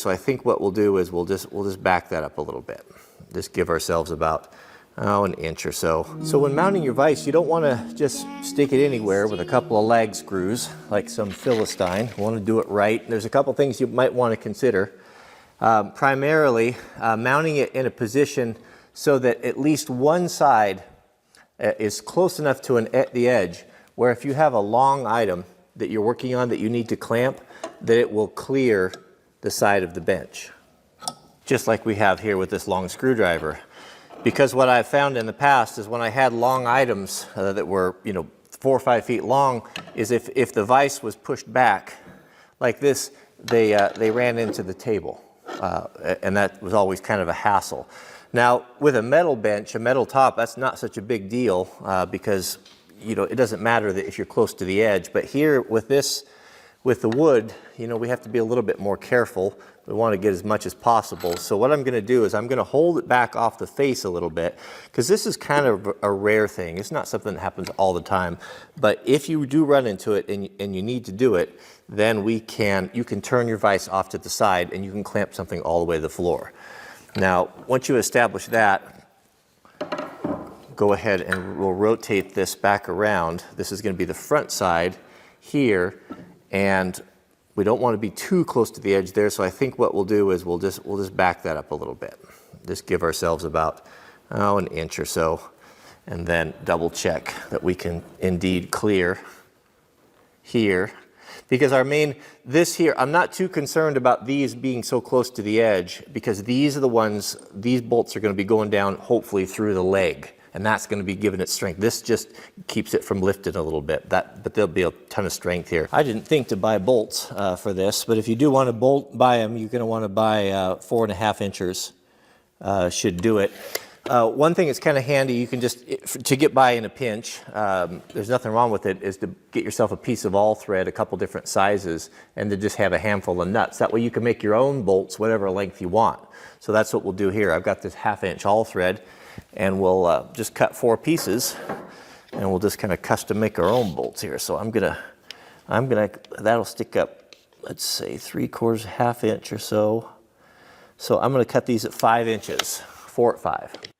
so I think what we'll do is we'll just back that up a little bit. Just give ourselves about an inch or so. So when mounting your vise, you don't want to just stick it anywhere with a couple of lag screws like some Philistine. You want to do it right. There's a couple things you might want to consider. Primarily, mounting it in a position so that at least one side is close enough to the edge where if you have a long item that you're working on that you need to clamp, that it will clear the side of the bench. Just like we have here with this long screwdriver. Because what I've found in the past is when I had long items that were 4 or 5 feet long, is if the vise was pushed back like this, they ran into the table. And that was always kind of a hassle. Now, with a metal bench, a metal top, that's not such a big deal because it doesn't matter that if you're close to the edge. But here with this, with the wood, we have to be a little bit more careful. We want to get as much as possible. So what I'm going to do is I'm going to hold it back off the face a little bit because this is kind of a rare thing. It's not something that happens all the time. But if you do run into it and you need to do it, then you can turn your vise off to the side and you can clamp something all the way to the floor. Now, once you establish that, go ahead and we'll rotate this back around. This is going to be the front side here, and we don't want to be too close to the edge there, so I think what we'll do is we'll just back that up a little bit. Just give ourselves about an inch or so, and then double check that we can indeed clear here. Because this here, I'm not too concerned about these being so close to the edge because these bolts are going to be going down hopefully through the leg. And that's going to be giving it strength. This just keeps it from lifting a little bit. But there'll be a ton of strength here. I didn't think to buy bolts for this, but if you do want to buy them, you're going to want to buy 4.5 inches. Should do it. One thing that's kind of handy, you can to get by in a pinch, there's nothing wrong with it, is to get yourself a piece of all thread, a couple different sizes, and to just have a handful of nuts. That way you can make your own bolts, whatever length you want. So that's what we'll do here. I've got this 1/2 inch all thread. And we'll just cut 4 pieces, and we'll just kind of custom make our own bolts here. So that'll stick up, let's say 3/4, 1/2 inch or so. So I'm gonna cut these at 5 inches, 4 at 5.